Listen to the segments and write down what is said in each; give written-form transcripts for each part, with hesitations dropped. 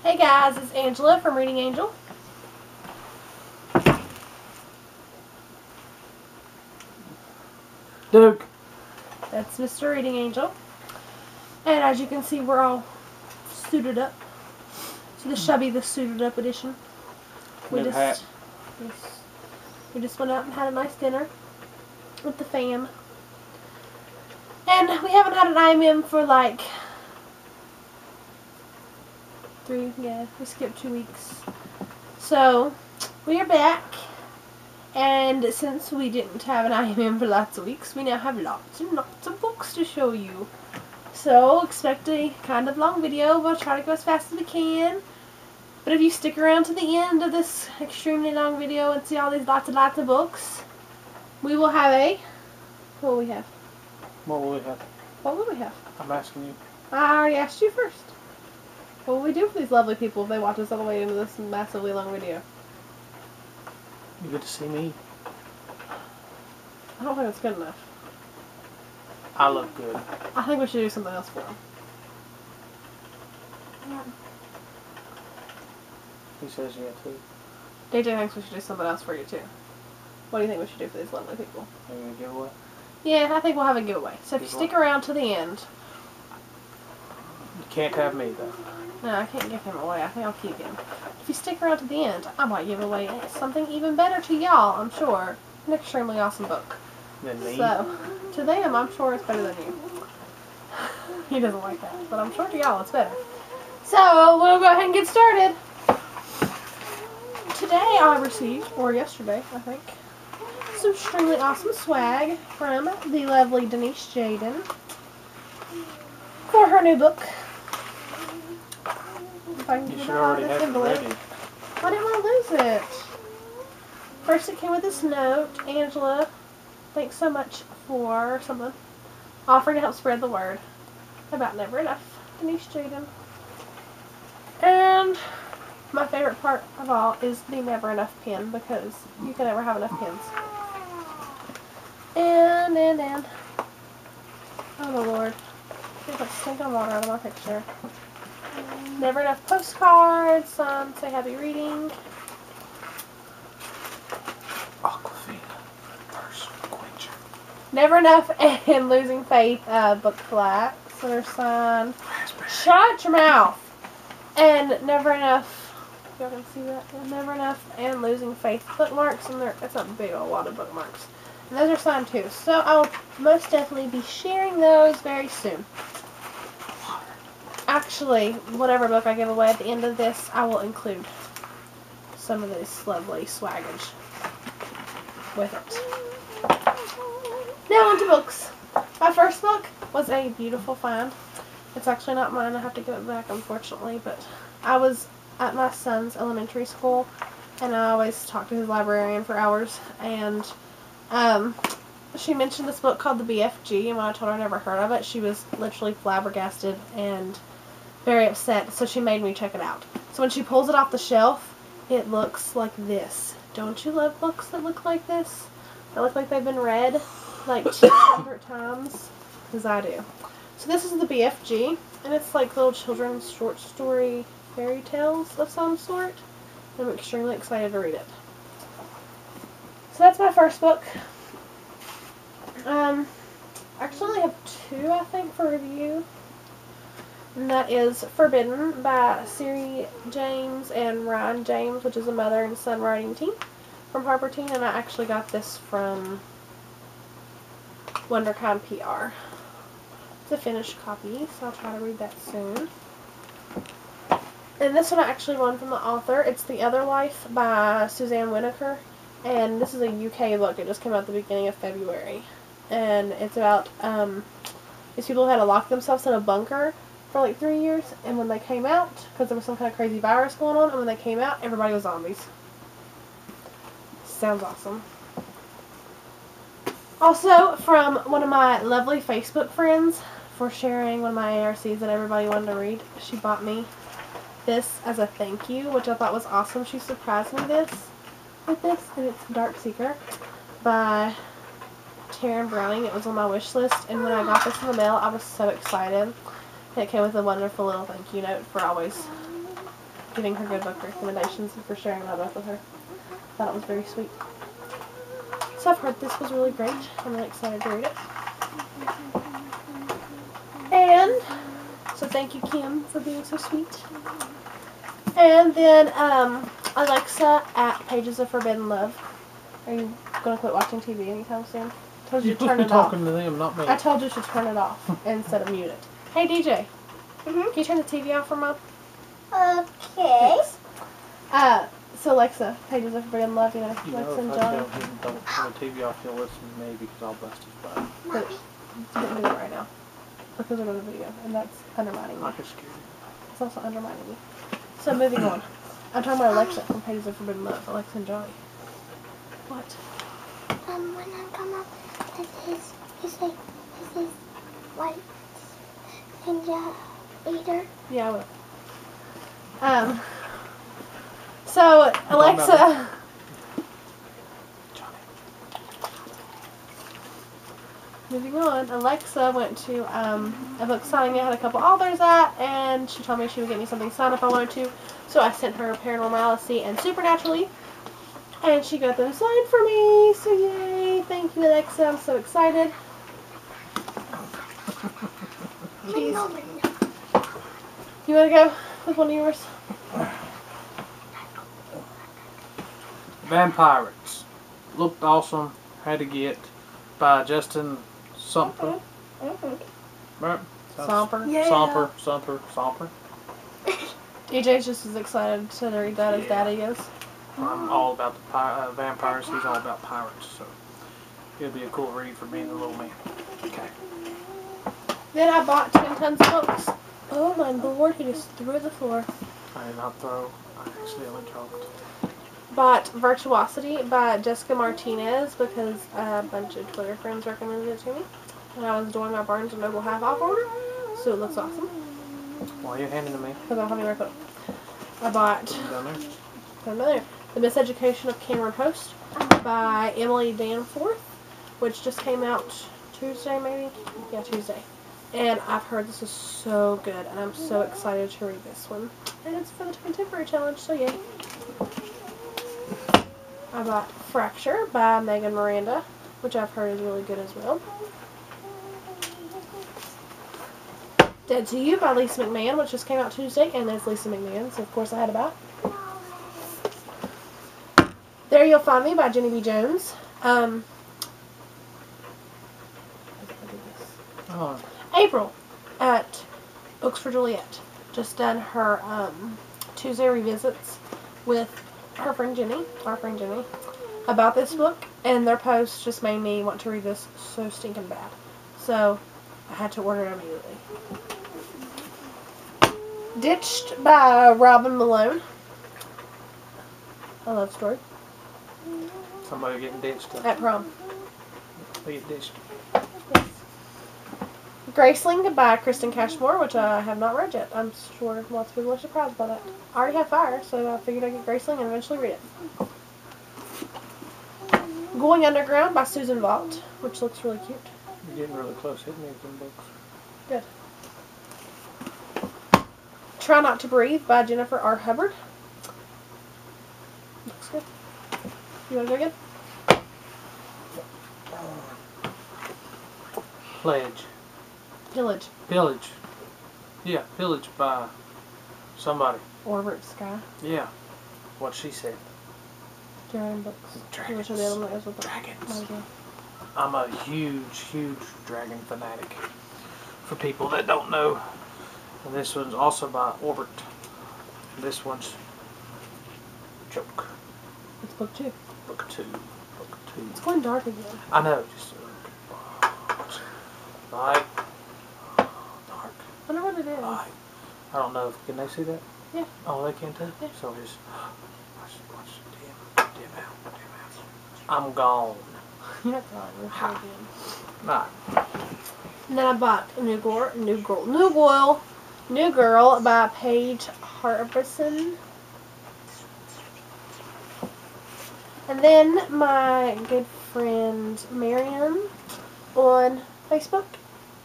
Hey guys, it's Angela from Reading Angel. Duke. That's Mr. Reading Angel. And as you can see, we're all suited up. So this shall be the suited up edition. We New hat. We just went out and had a nice dinner with the fam. And we haven't had an IMM for like we skipped 2 weeks. So we are back. And since we didn't have an IMM for lots of weeks, we now have lots and lots of books to show you. So expect a kind of long video. We'll try to go as fast as we can. But if you stick around to the end of this extremely long video and see all these lots of books, we will have a... What will we have? What will we have? What will we have? I'm asking you. I already asked you first. What will we do for these lovely people if they watch us all the way into this massively long video? You get to see me. I don't think it's good enough. I look good. I think we should do something else for them. He says yeah too. DJ thinks we should do something else for you too. What do you think we should do for these lovely people? Maybe a giveaway? Yeah, I think we'll have a giveaway. So if you stick around to the end... You can't have me though. No, I can't give him away. I think I'll keep him. If you stick around to the end, I might give away something even better to y'all, I'm sure. An extremely awesome book. Than me? So, to them, I'm sure it's better than you. He doesn't like that, but I'm sure to y'all it's better. So, we'll go ahead and get started. Today I received, or yesterday, I think, some extremely awesome swag from the lovely Denise Jaden for her new book. If I can You get should it out of already this have it envelope. ready. I didn't want to lose it. First it came with this note. Angela, thanks so much for something. Offering to help spread the word about Never Enough. Denise Jaden. And my favorite part of all is the Never Enough pin, because you can never have enough pins. And oh my lord. Get that stinking water out of my picture. Never Enough postcards, say happy reading. Aquafina. First quencher. Never Enough and Losing Faith book plaques that are signed. Raspberry. Shut your mouth! And Never Enough, y'all can see that? Yeah, Never Enough and Losing Faith bookmarks, and that's a big old lot of bookmarks. And those are signed too, so I will most definitely be sharing those very soon. Actually, whatever book I give away at the end of this, I will include some of this lovely swaggage with it. Now on to books. My first book was a beautiful find. It's actually not mine. I have to give it back, unfortunately. But I was at my son's elementary school, and I always talk to his librarian for hours. And she mentioned this book called The BFG, and when I told her I never heard of it, she was literally flabbergasted and very upset. So she made me check it out. So when she pulls it off the shelf, it looks like this. Don't you love books that look like this? That look like they've been read like 200 times? Because I do. So this is the BFG, and it's like little children's short story fairy tales of some sort. I'm extremely excited to read it. So that's my first book. I actually only have two, I think, for review. And that is Forbidden by Siri James and Ryan James, which is a mother and son writing team from Harper Teen, and I actually got this from WonderKind PR. It's a finished copy, so I'll try to read that soon. And this one I actually won from the author. It's The Other Life by Suzanne Winokur, and this is a UK book. It just came out at the beginning of February. And it's about these people who had to lock themselves in a bunker for like 3 years, and when they came out, because there was some kind of crazy virus going on, and when they came out, everybody was zombies. Sounds awesome. Also, from one of my lovely Facebook friends for sharing one of my ARCs that everybody wanted to read, she bought me this as a thank you, which I thought was awesome. She surprised me with this, and it's Dark Seeker by Taryn Browning. It was on my wish list, and when I got this in the mail, I was so excited. It came with a wonderful little thank you note for always giving her good book recommendations and for sharing my book with her. Thought it was very sweet. So I've heard this was really great. I'm really excited to read it. And so thank you, Kim, for being so sweet. And then Alexa at Pages of Forbidden Love. Are you going to quit watching TV anytime soon? I told you to turn it off. Talking to them, not me. I told you to turn it off instead of mute it. Hey, DJ. Can you turn the TV off for Mom? Okay. Thanks. So Alexa, Pages of Forbidden Love, you know, You Lex know, and if I John. tell him don't turn the TV off, he'll listen to me because I'll bust his butt. But you didn't do it right now. Because we're doing a video, and that's undermining me. I can scare you. It's also undermining me. So moving on. I'm talking about Alexa from Pages of Forbidden Love. Alexa and Johnny. What? When I come up with his white ninja leader. Yeah, I will. So Alexa. Johnny. Moving on, Alexa went to a book signing I had a couple authors at, and she told me she would get me something signed if I wanted to. So I sent her Paranormality and Supernaturally, and she got them signed for me. So yay! Thank you, Alexa. I'm so excited. Jeez. You want to go with one of yours? Vampirates. Looked awesome. Had to get by Justin Sumper. Right? Somper. Yeah. Somper. DJ's just as excited to read that as Daddy is. I'm all about the vampires. He's all about pirates. So it'll be a cool read for me and the little man. Okay. Then I bought 10 tons of books. Oh my lord, he just threw it at the floor. I did not throw. I accidentally dropped. Bought Virtuosity by Jessica Martinez because a bunch of Twitter friends recommended it to me. And I was doing my Barnes & Noble half-off order, so it looks awesome. Why are you handing to me? Because I don't have anywhere to put it. I bought Down there. another, The Miseducation of Cameron Post by Emily Danforth, which just came out Tuesday, maybe? Yeah, Tuesday. And I've heard this is so good, and I'm so excited to read this one. And it's for the Contemporary Challenge, so yay. I bought Fracture by Megan Miranda, which I've heard is really good as well. Dead to You by Lisa McMahon, which just came out Tuesday, and there's Lisa McMahon, so of course I had to buy it. There You'll Find Me by Jenny B. Jones. Oh. April at Books for Juliet. Just done her Tuesday revisits with her friend Jenny, our friend Jenny, about this book, and their post just made me want to read this so stinking bad. So I had to order it immediately. Ditched by Robin Malone. A love story. Somebody getting ditched. At prom. They get ditched. Graceling by Kristen Cashmore, which I have not read yet. I'm sure lots of people are surprised by that. I already have Fire, so I figured I'd get Graceling and eventually read it. Going Underground by Susan Vaught, which looks really cute. You're getting really close. Hit me with them books. Good. Try Not to Breathe by Jennifer R. Hubbard. Looks good. You want to go again? Pledge. Pillage. Yeah, Pillage by somebody. Orbit Sky. Yeah. What she said. Dragon Books. Dragons. Which are the other one that goes with it. Dragons. Okay. I'm a huge dragon fanatic. For people that don't know. And this one's also by Orbit. This one's Joke. It's book 2. Book 2. It's going dark again. I know. Just light. Dark. I wonder what it is. Light. I don't know. Can they see that? Yeah. Oh, they can too? Yeah. So just watch dim out. I'm gone. You're not gone. You're still again. Nah. And then I bought New Girl by Paige Harbison. And then my good friend Marion on Facebook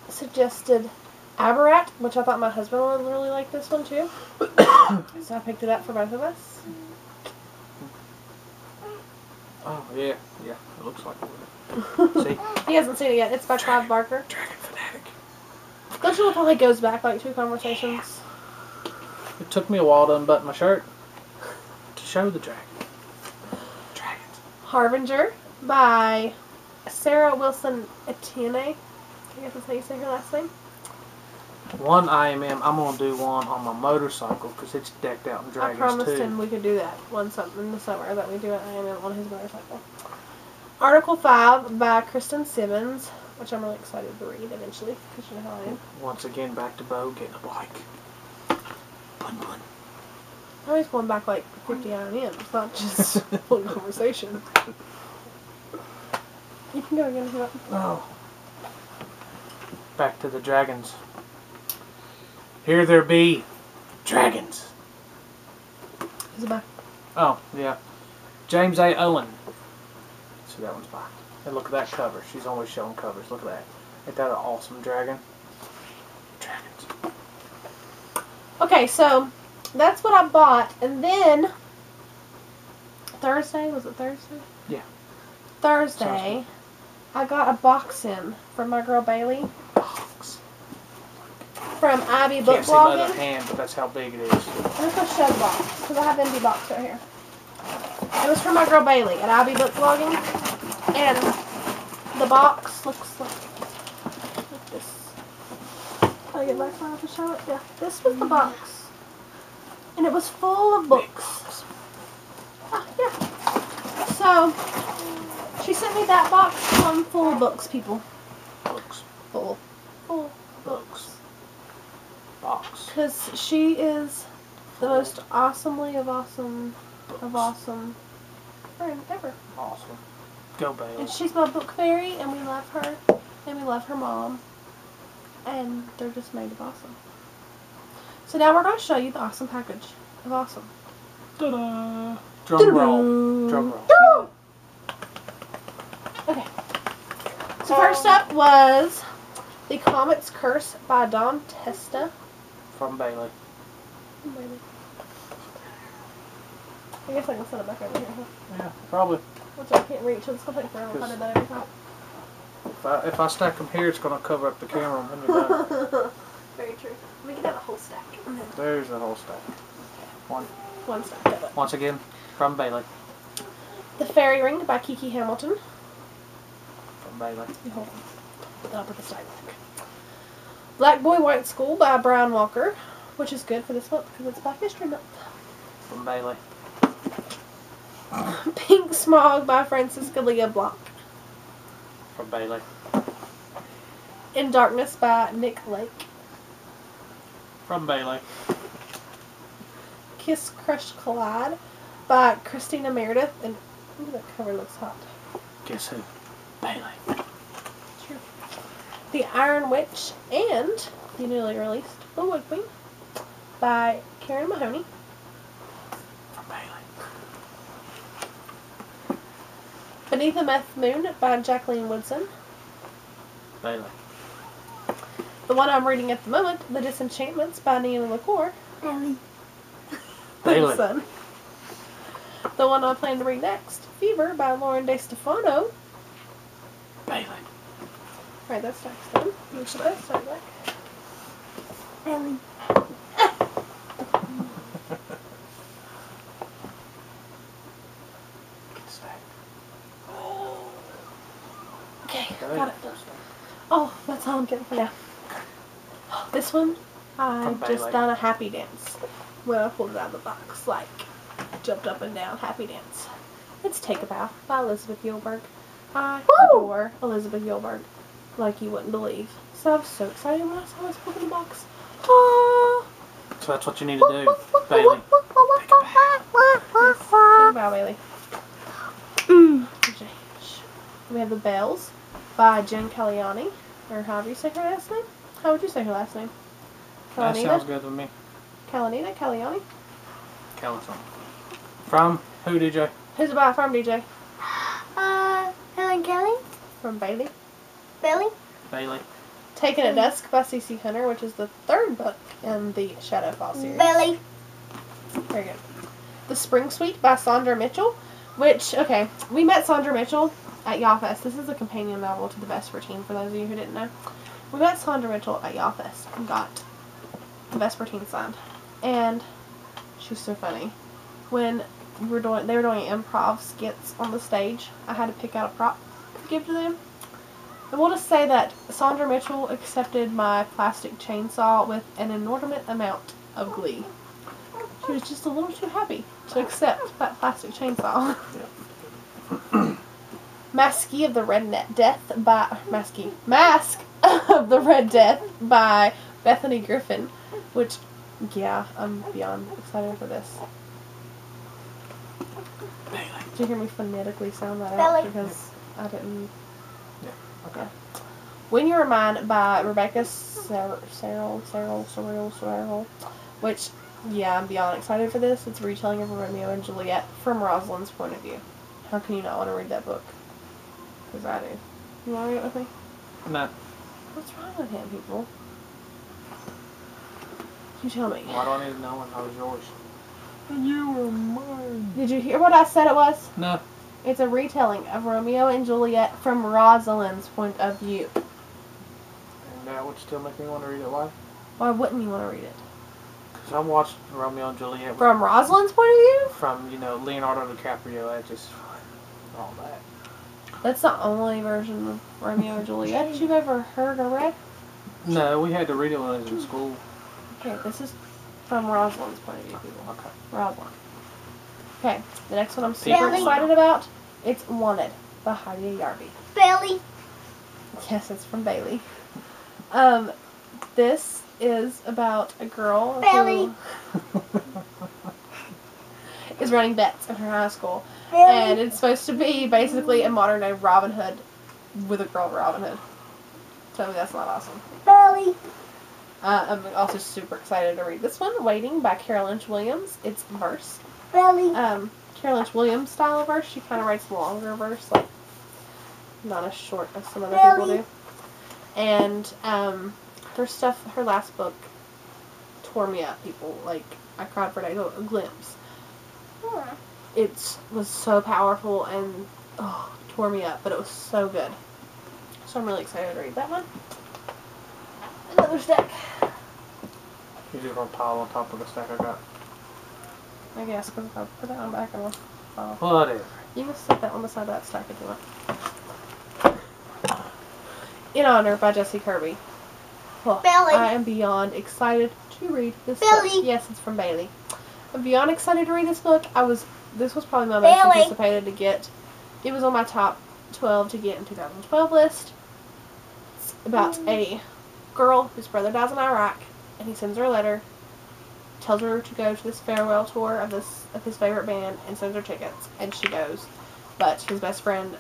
suggested Aberrat, which I thought my husband would really like this one too. So I picked it up for both of us. Oh, yeah. Yeah, it looks like it. See? He hasn't seen it yet. It's by Clive Barker. Dragon fanatic. Don't you look how he goes back like 2 conversations? It took me a while to unbutton my shirt to show the dragon. Dragons. Harbinger by Sarah Wilson Etienne. I guess that's how you say her last name. One IMM, I'm going to do one on my motorcycle because it's decked out in dragons I promised too. him we could do that in the summer, that we do an IMM on his motorcycle. Article 5 by Kristen Simmons, which I'm really excited to read eventually, because you know how I am. Once again, back to Bo getting a bike. Bun bun. I always going back like 50 IMMs, not just one conversation. You can go again if you want. Oh. Back to the dragons. Here there be dragons. Who's it by? Oh, yeah. James A. Owen. Let's see that one's by. And look at that cover. She's always showing covers. Look at that. Ain't that an awesome dragon? Dragons. Okay, so that's what I bought. And then Thursday, was it Thursday? Yeah. Thursday, I got a box in from my girl Bailey. Box. From Ivy Book Can't see my Blogging. other hand, but that's how big it is. I'm just going to show the box, because I have the empty box right here. It was from my girl Bailey at Ivy Book Blogging. And the box looks like this. Can I get back far enough to show it? Yeah. This was the box. And it was full of books. Ah, yeah. So, she sent me that box full of books, people. Books. Full Books. Box. Because she is the most awesomely of awesome friend ever. Awesome. Go, Bailey. And she's my book fairy, and we love her, and we love her mom, and they're just made of awesome. So now we're going to show you the awesome package of awesome. Ta-da! Drum roll. Drum roll. Okay. So first up was The Comet's Curse by Dawn Testa. From Bailey. I guess I can set it back over here, huh? Yeah, probably. Which I can't reach, so it's going to take forever if I did that every time. If I stack them here, it's going to cover up the camera when you're done. Very true. Let me get out a whole stack. There's the whole stack. One stack of it. Once again, from Bailey. The Fairy Ring by Kiki Hamilton. From Bailey. Hold on. Then I'll put the stack back. Black Boy White School by Brian Walker, which is good for this month because it's Black History Month. From Bailey. Pink Smog by Francisca Leah Blanc. From Bailey. In Darkness by Nick Lake. From Bailey. Kiss Crush Collide by Christina Meredith. And ooh, that cover looks hot. Guess who? Bailey. True. The Iron Witch and the newly released The Wood Queen by Karen Mahoney. From Bailey. Beneath a Meth Moon by Jacqueline Woodson. Bailey. The one I'm reading at the moment, The Disenchantments by Nina LaCour. Ellie. Bailey. Son. The one I plan to read next, Fever by Lauren De Stefano. Bailey. Right, that's next then. You should both start back. Ellie. Okay, got it. Oh, that's all I'm getting for now. This one, I From just Bailey. done a happy dance when I pulled it out of the box. Like, jumped up and down, happy dance. It's Take a Bow by Elizabeth Gilbert. I adore Elizabeth Gilbert like you wouldn't believe. So I was so excited when I saw this book in the box. Ah! So that's what you need to do, Bailey. Yes, Take a Bow, Bailey. Okay. We have The Bells by Jen Caliani, or however you say her last name. How would you say her last name? That sounds good with me. Caliani? California. From who, DJ? Who's it by from, DJ? Helen Kelly. From Bailey. Billy. Bailey. Taken at Dusk by C.C. Hunter, which is the third book in the Shadowfall series. Belly. Very good. The Spring Suite by Sandra Mitchell, which, okay, we met Sandra Mitchell at YALLFest. This is a companion novel to The Vesper Team, for those of you who didn't know. We met Sandra Mitchell at YALLFest and got The Vesper Team signed. And she's so funny. When they were doing improv skits on the stage, I had to pick out a prop to give to them. And we'll just say that Sandra Mitchell accepted my plastic chainsaw with an inordinate amount of glee. She was just a little too happy to accept that plastic chainsaw. Mask of the Red Death by Mask of the Red Death by Bethany Griffin, which, yeah, I'm beyond excited for this. Did you hear me phonetically sound that out? Because I didn't. Yeah. Okay. When You Were Mine by Rebecca Serrell, which, yeah, I'm beyond excited for this. It's a retelling of Romeo and Juliet from Rosalind's point of view. How can you not want to read that book? Because I do. You want to read it with me? No. What's wrong with him, people? You tell me. Why do I need to know when I was yours? You were mine. Did you hear what I said it was? No. It's a retelling of Romeo and Juliet from Rosalind's point of view. And that would still make me want to read it. Why? Why wouldn't you want to read it? Because I watched Romeo and Juliet From Rosalind's point of view? from, Leonardo DiCaprio. I just, all that. That's the only version of Romeo and Juliet you've ever heard or read? No, we had to read it when I was in school. Okay, this is from Rosalind's point of view, people. Okay. Rosalind. Okay, the next one I'm super Belly. excited about. It's Wanted by Heidi Yarby. Belly. Yes, it's from Bailey. This is about a girl Belly. who is running bets in her high school. Belly. And it's supposed to be basically a modern day Robin Hood with a girl Robin Hood. Tell me that's not awesome. Belly. I'm also super excited to read this one, Waiting by Carol Lynch Williams. It's verse. Belly. Carol Lynch Williams style of verse. She kind of writes longer verse, like not as short as some other people do. And her last book tore me up, people. Like, I cried for days. A glimpse. It was so powerful and tore me up, but it was so good. So I'm really excited to read that one. Another stack. You just want to pile on top of the stack I got. I guess, because if I put that one back, I will fall. Whatever. You can set that on the side of that stack if you want. In Honor by Jessie Kirby. Oh, Belly. I am beyond excited to read this Belly. book. Yes, it's from Bailey. I'm beyond excited to read this book. This was probably my most Belly. anticipated to get. It was on my top 12 to get in 2012 list. It's about a girl whose brother dies in Iraq, and he sends her a letter, tells her to go to this farewell tour of his favorite band, and sends her tickets, and she goes. But his best friend,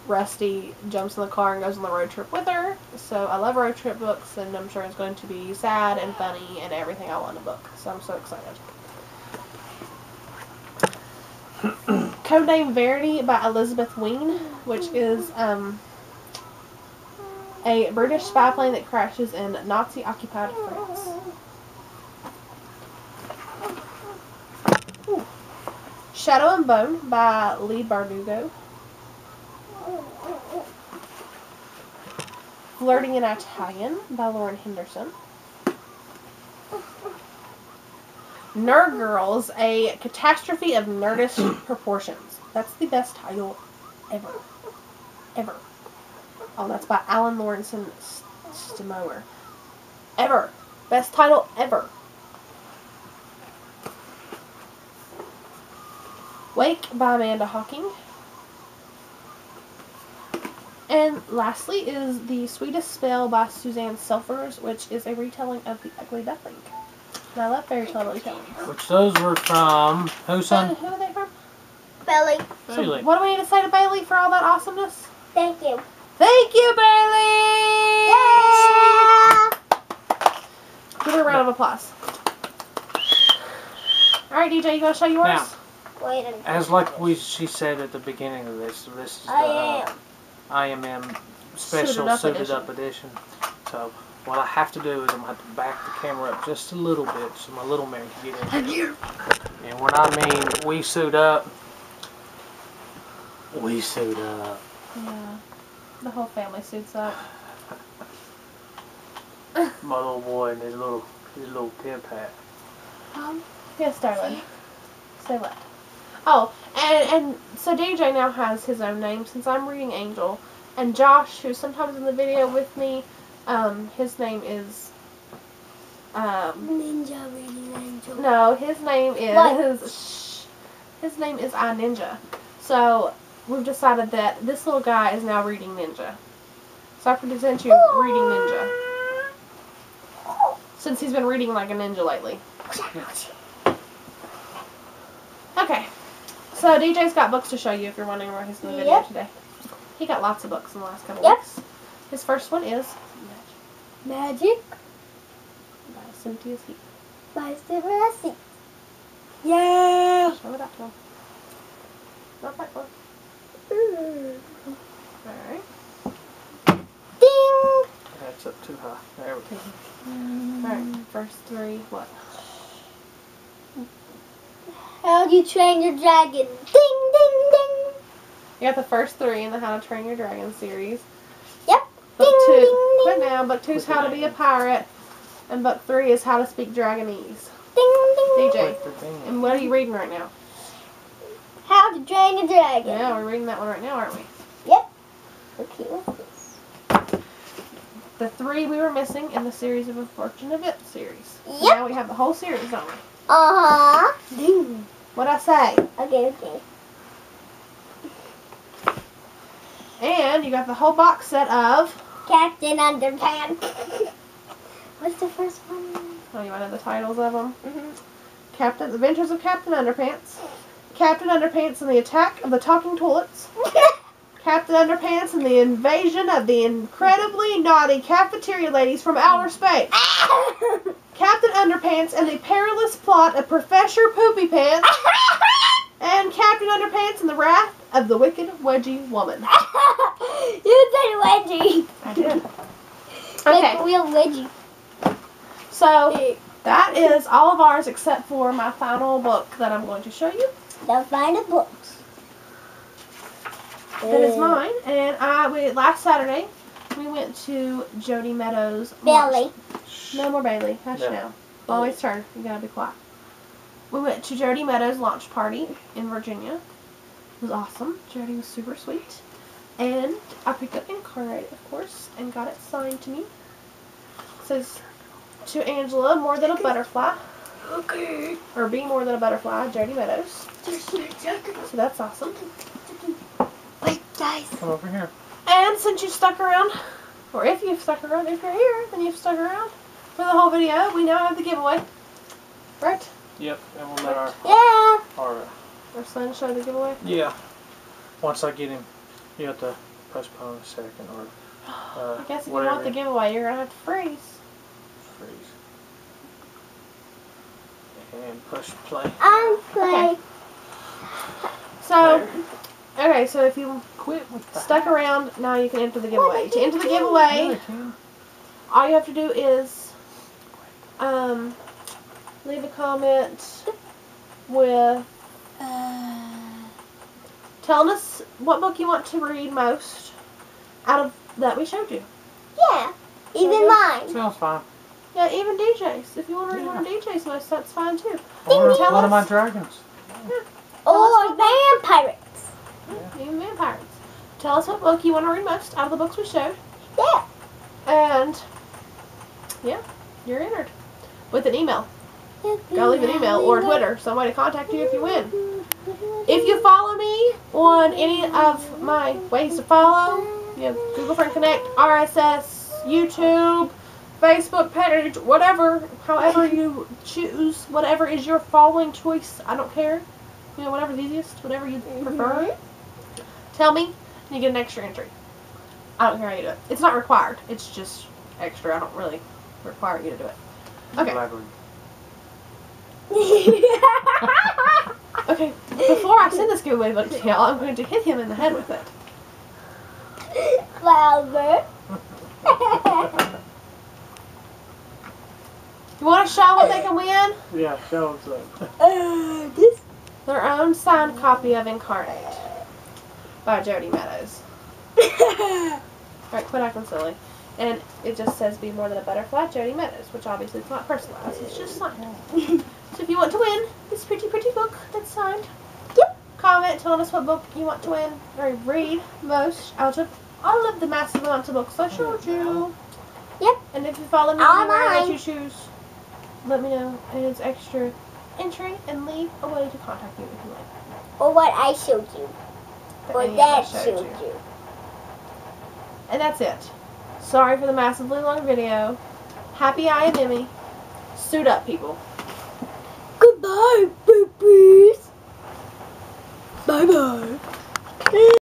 Rusty, jumps in the car and goes on the road trip with her. So I love road trip books, and I'm sure it's going to be sad and funny and everything I want in a book. So I'm so excited. Codename Verity by Elizabeth Wein, which is a British spy plane that crashes in Nazi-occupied France. Ooh. Shadow and Bone by Lee Bardugo. Flirting in Italian by Lauren Henderson. Nerd Girls, a catastrophe of nerdish proportions. That's the best title ever. Ever. Oh, that's by Alan Lawrenson Stemower. Ever. Best title ever. Wake by Amanda Hawking. And lastly is The Sweetest Spell by Suzanne Selfers, which is a retelling of The Ugly Duckling. And I love fairy tale retellings. Which those were from whose son? Who are they from? Belly. Bailey. So what do we need to say to Bailey for all that awesomeness? Thank you. Thank you, Bailey! Yeah. Give her a round of applause. Alright, DJ, you gonna show yours? Now, Wait a minute. as like she said at the beginning of this is the I am. IMM special suited up edition. So what I have to do is I'm going to have to back the camera up just a little bit so my little man can get in here. And when I mean we suit up, we suit up. Yeah. The whole family suits up. My little boy and his little tip hat. Yes, darling. Say what? Oh, and so DJ now has his own name since I'm reading Angel. And Josh, who's sometimes in the video with me, his name is... Ninja reading Angel. No, his name is... What? His name is iNinja. So, we've decided that this little guy is now reading Ninja. So I present you reading Ninja. Since he's been reading like a ninja lately. Okay. So DJ's got books to show you if you're wondering where he's in the video today. He got lots of books in the last couple weeks. His first one is Magic. by Cynthia's Heat. By Stephen. Yeah. Show it up to him. Not quite close. Alright. Ding. That's up too high. There we go. Alright, first three, what? How do you train your dragon? Ding, ding, ding. You got the first three in the How to Train Your Dragon series. Yep. Book Ding, two, ding, quit ding. now. Book 2 is How to Be a Pirate. And book 3 is How to Speak Dragonese. Ding, ding. DJ, Click the thing. and what are you reading right now? How to train a dragon. Yeah, we're reading that one right now, aren't we? Yep. Okay, what's this? The 3 we were missing in the Series of Unfortunate Events series. Yep. Now we have the whole series, don't we? Uh-huh. Ding. What'd I say? Okay, okay. And you got the whole box set of... Captain Underpants. What's the first one? Oh, you want to know the titles of them? Mm-hmm. Captain Adventures of Captain Underpants. Captain Underpants and the Attack of the Talking Toilets. Captain Underpants and the Invasion of the Incredibly Naughty Cafeteria Ladies from Outer Space. Captain Underpants and the Perilous Plot of Professor Poopy Pants. And Captain Underpants and the Wrath of the Wicked Wedgie Woman. You said wedgie. I did. Like Okay, a real wedgie. so that is all of ours except for my final book that I'm going to show you. The final books. That is mine. And last Saturday, we went to Jody Meadows' Bailey. No more Bailey. Hush No. now. Always turn. You gotta be quiet. We went to Jody Meadows' launch party in Virginia. It was awesome. Jody was super sweet. And I picked up Incarnate, of course, and got it signed to me. It says, to Angela, more than a butterfly. Okay. Or be more than a butterfly, Jody Meadows. So that's awesome. Wait, guys. Come over here. And since you stuck around, or if you've stuck around, if you're here, then you've stuck around for the whole video, we now have the giveaway. Right? Yep, and we'll let Yeah. our Our son show the giveaway. yeah. Once I get him, you have to postpone a second or I guess if you whatever. want the giveaway, you're going to have to freeze. Freeze. And push play. I'm play. Okay. So, okay, so if you Quit with the stuck around, now you can enter the giveaway. To enter the Yeah, giveaway, I can. all you have to do is leave a comment with telling us what book you want to read most out of that we showed you. Yeah. Even mine. Sounds fine. Yeah, even DJ's. If you want to read one of DJ's most, that's fine too. Or Tell one of my us. dragons. Or vampires. Even vampires. Tell us what book you want to read most out of the books we showed. Yeah. And, yeah, you're entered. With an email. Go leave an email or Twitter. Some way to contact you if you win. If you follow me on any of my ways to follow, you have Google Friend Connect, RSS, YouTube, Facebook page, whatever, however you choose, whatever is your following choice, I don't care. You know, whatever's easiest, whatever you prefer. Tell me, and you get an extra entry. I don't care how you do it. It's not required. It's just extra. I don't really require you to do it. Okay. Elaborate. Okay, before I send this giveaway book to y'all, I'm going to hit him in the head with it. flower. You want to show what they can win? Yeah, show them some. This. Their own signed copy of Incarnate by Jody Meadows. Alright, quit acting silly. And it just says be more than a butterfly, Jody Meadows, which obviously it's not personalized, it's just signed. So if you want to win this pretty, pretty book that's signed, comment telling us what book you want to win or read most out of all of the massive amounts of books I showed you. Yep. And if you follow me All anywhere that mine. you choose, let me know. And it's extra entry and leave a way to contact me if you like. Or what I showed you. Or Any of Dad I showed you. And that's it. Sorry for the massively long video. Happy I am Emmy. Suit up, people. Goodbye, babies. Bye-bye.